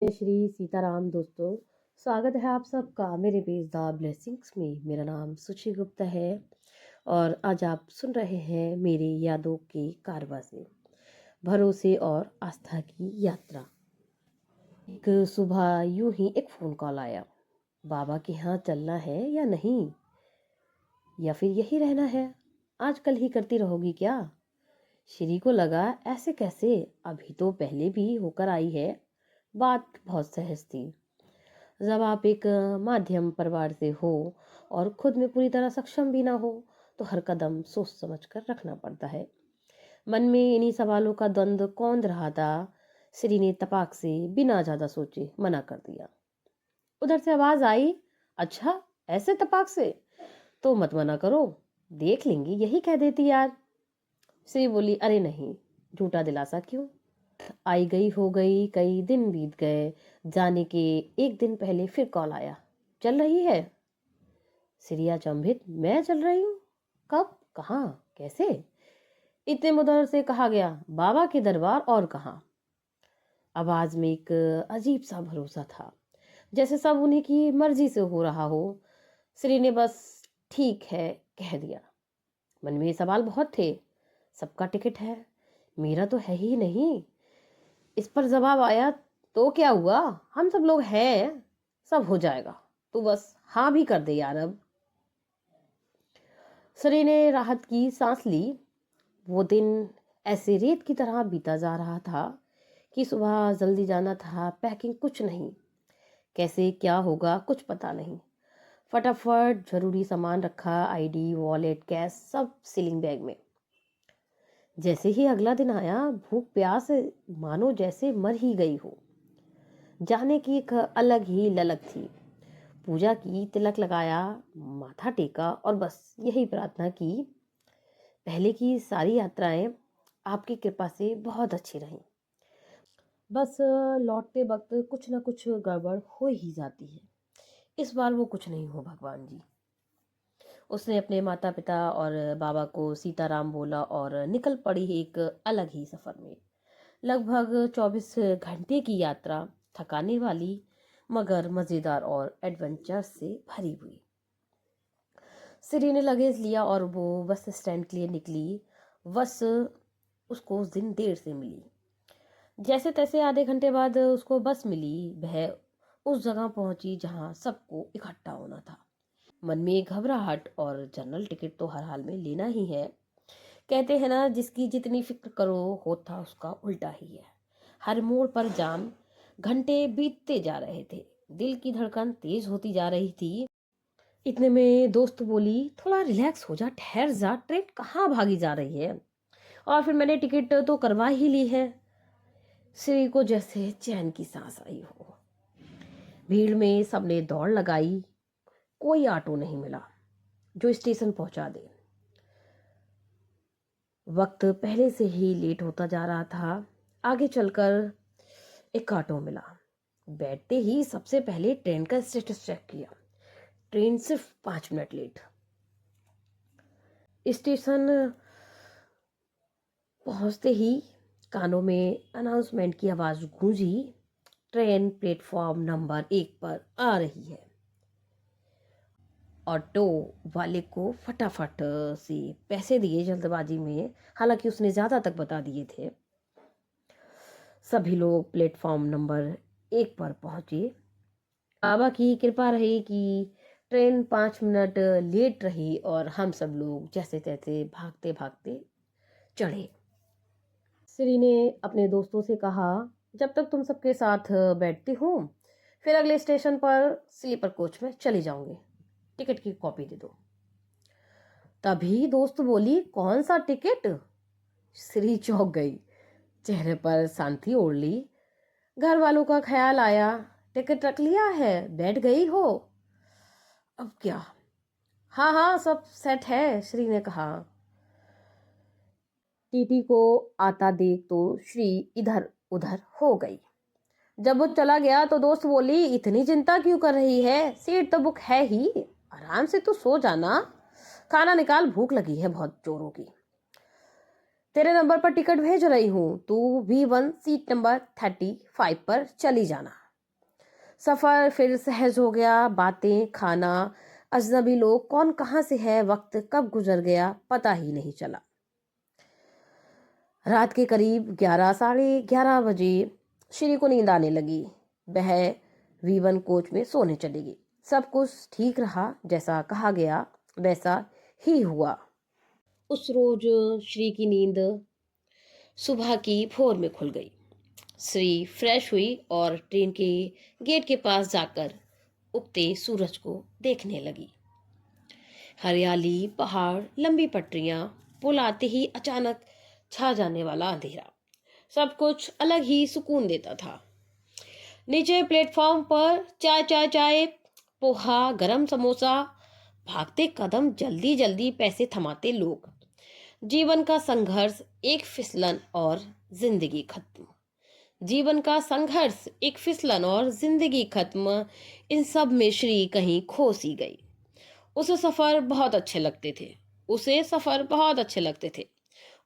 जय श्री सीताराम दोस्तों। स्वागत है आप सबका मेरे पेज द ब्लेसिंग्स में। मेरा नाम सुचि गुप्ता है और आज आप सुन रहे हैं मेरी यादों के कारवां से भरोसे और आस्था की यात्रा। एक सुबह यूं ही एक फ़ोन कॉल आया। बाबा के यहाँ चलना है या नहीं, या फिर यही रहना है, आजकल ही करती रहोगी क्या? श्री को लगा ऐसे कैसे, अभी तो पहले भी होकर आई है। बात बहुत सहज थी। जब आप एक माध्यम परिवार से हो और खुद में पूरी तरह सक्षम भी ना हो तो हर कदम सोच समझ कर रखना पड़ता है। मन में इन्हीं सवालों का द्वंद्व कौंध रहा था। श्री ने तपाक से बिना ज्यादा सोचे मना कर दिया। उधर से आवाज आई, अच्छा ऐसे तपाक से? तो मत मना करो, देख लेंगी, यही कह देती यार। श्री बोली, अरे नहीं, झूठा दिलासा क्यों? आई गई हो गई, कई दिन बीत गए। जाने के एक दिन पहले फिर कॉल आया, चल रही है? सिरिया चंभित, मैं चल रही हूँ? कब, कहाँ, कैसे? इतने मुदर से कहा गया, बाबा के दरबार, और कहाँ। आवाज में एक अजीब सा भरोसा था, जैसे सब उन्हीं की मर्जी से हो रहा हो। श्री ने बस ठीक है कह दिया। मन में सवाल बहुत थे। सबका टिकट है, मेरा तो है ही नहीं। इस पर जवाब आया, तो क्या हुआ, हम सब लोग हैं, सब हो जाएगा, तू बस हाँ भी कर दे यार। अब सरी ने राहत की सांस ली। वो दिन ऐसे रेत की तरह बीता जा रहा था कि सुबह जल्दी जाना था, पैकिंग कुछ नहीं, कैसे क्या होगा कुछ पता नहीं। फटाफट जरूरी सामान रखा, आईडी, वॉलेट, कैश सब सीलिंग बैग में। जैसे ही अगला दिन आया, भूख प्यास मानो जैसे मर ही गई हो। जाने की एक अलग ही ललक थी। पूजा की, तिलक लगाया, माथा टेका और बस यही प्रार्थना की, पहले की सारी यात्राएं आपकी कृपा से बहुत अच्छी रहीं। बस लौटते वक्त कुछ ना कुछ गड़बड़ हो ही जाती है, इस बार वो कुछ नहीं हो भगवान जी। उसने अपने माता पिता और बाबा को सीताराम बोला और निकल पड़ी एक अलग ही सफर में। लगभग 24 घंटे की यात्रा, थकाने वाली मगर मजेदार और एडवेंचर से भरी हुई। सिरी ने लगेज लिया और वो बस स्टैंड के लिए निकली। बस उसको उस दिन देर से मिली। जैसे तैसे आधे घंटे बाद उसको बस मिली। वह उस जगह पहुंची जहां सबको इकट्ठा होना था। मन में एक घबराहट, और जनरल टिकट तो हर हाल में लेना ही है। कहते हैं ना, जिसकी जितनी फिक्र करो होता उसका उल्टा ही है। हर मोड़ पर जाम। घंटे बीतते जा रहे थे, दिल की धड़कन तेज होती जा रही थी। इतने में दोस्त बोली, थोड़ा रिलैक्स हो जा, ठहर जा, ट्रेन कहाँ भागी जा रही है? और फिर मैंने टिकट तो करवा ही ली है। श्री को जैसे चैन की सांस आई हो। भीड़ में सबने दौड़ लगाई, कोई ऑटो नहीं मिला जो स्टेशन पहुंचा दे। वक्त पहले से ही लेट होता जा रहा था। आगे चलकर एक ऑटो मिला। बैठते ही सबसे पहले ट्रेन का स्टेटस चेक किया। ट्रेन सिर्फ 5 मिनट लेट। स्टेशन पहुंचते ही कानों में अनाउंसमेंट की आवाज गूंजी, ट्रेन प्लेटफॉर्म नंबर 1 पर आ रही है। ऑटो वाले को फटाफट से पैसे दिए जल्दबाजी में, हालांकि उसने ज्यादा तक बता दिए थे। सभी लोग प्लेटफॉर्म नंबर 1 पर पहुंचे। बाबा की कृपा रही कि ट्रेन 5 मिनट लेट रही और हम सब लोग जैसे तैसे भागते भागते चढ़े। श्री ने अपने दोस्तों से कहा, जब तक तुम सबके साथ बैठती हूँ, फिर अगले स्टेशन पर स्लीपर कोच में चली जाऊंगी, टिकट की कॉपी दे दो। तभी दोस्त बोली, कौन सा टिकट? श्री चौंक गई, चेहरे पर शांति ओढ़ ली। घर वालों का ख्याल आया, टिकट रख लिया है, बैठ गई हो, अब क्या? हाँ हाँ सब सेट है, श्री ने कहा। टीटी को आता देख तो श्री इधर उधर हो गई। जब वो चला गया तो दोस्त बोली, इतनी चिंता क्यों कर रही है, सीट तो बुक है ही, आराम से तू सो जाना, खाना निकाल, भूख लगी है बहुत जोरों की। तेरे नंबर पर टिकट भेज रही हूँ, तू V1 सीट नंबर 35 पर चली जाना। सफ़र फिर सहज हो गया। बातें, खाना, अजनबी लोग, कौन कहाँ से है, वक्त कब गुजर गया पता ही नहीं चला। रात के करीब 11, साढ़े 11 बजे श्री को नींद आने लगी। वह V1 कोच में सोने चली गई। सब कुछ ठीक रहा, जैसा कहा गया वैसा ही हुआ। उस रोज श्री की नींद सुबह की भोर में खुल गई। श्री फ्रेश हुई और ट्रेन के गेट के पास जाकर उगते सूरज को देखने लगी। हरियाली, पहाड़, लंबी पटरियां, पुल आते ही अचानक छा जाने वाला अंधेरा, सब कुछ अलग ही सुकून देता था। नीचे प्लेटफॉर्म पर चाय चाय चाय, पोहा, गरम समोसा, भागते कदम, जल्दी जल्दी पैसे थमाते लोग। जीवन का संघर्ष, एक फिसलन और जिंदगी खत्म। जीवन का संघर्ष, एक फिसलन और जिंदगी खत्म। इन सब में श्री कहीं खो सी गई। उसे सफर बहुत अच्छे लगते थे। उसे सफर बहुत अच्छे लगते थे।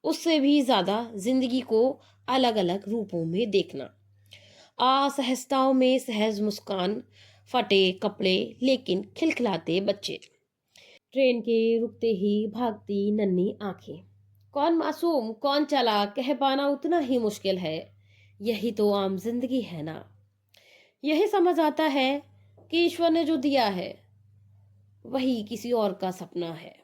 उससे भी ज्यादा जिंदगी को अलग अलग रूपों में देखना। असहजताओं में सहज मुस्कान, फटे कपड़े लेकिन खिलखिलाते बच्चे, ट्रेन के रुकते ही भागती नन्ही आंखें। कौन मासूम, कौन चालाक, कह पाना उतना ही मुश्किल है। यही तो आम जिंदगी है ना। यही समझ आता है कि ईश्वर ने जो दिया है वही किसी और का सपना है।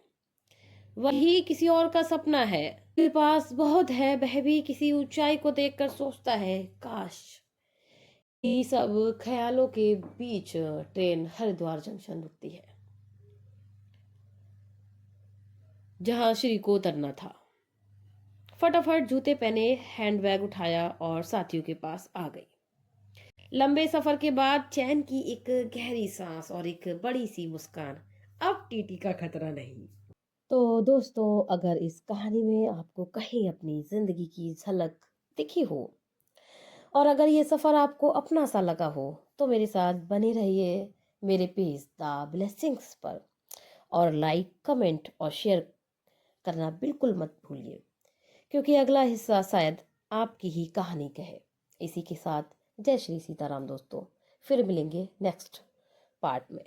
वही किसी और का सपना है। मेरे पास बहुत है, वह भी किसी ऊंचाई को देखकर सोचता है, काश। ये सब ख्यालों के बीच ट्रेन हरिद्वार जंक्शन रुकती है, जहां श्री को उतरना था। फटाफट जूते पहने, हैंडबैग उठाया और साथियों के पास आ गई। लंबे सफर के बाद चैन की एक गहरी सांस और एक बड़ी सी मुस्कान। अब टीटी का खतरा नहीं। तो दोस्तों, अगर इस कहानी में आपको कहीं अपनी जिंदगी की झलक दिखी हो और अगर ये सफर आपको अपना सा लगा हो तो मेरे साथ बने रहिए मेरे पेज द ब्लेसिंग्स पर, और लाइक, कमेंट और शेयर करना बिल्कुल मत भूलिए, क्योंकि अगला हिस्सा शायद आपकी ही कहानी कहे। इसी के साथ जय श्री सीताराम दोस्तों, फिर मिलेंगे नेक्स्ट पार्ट में।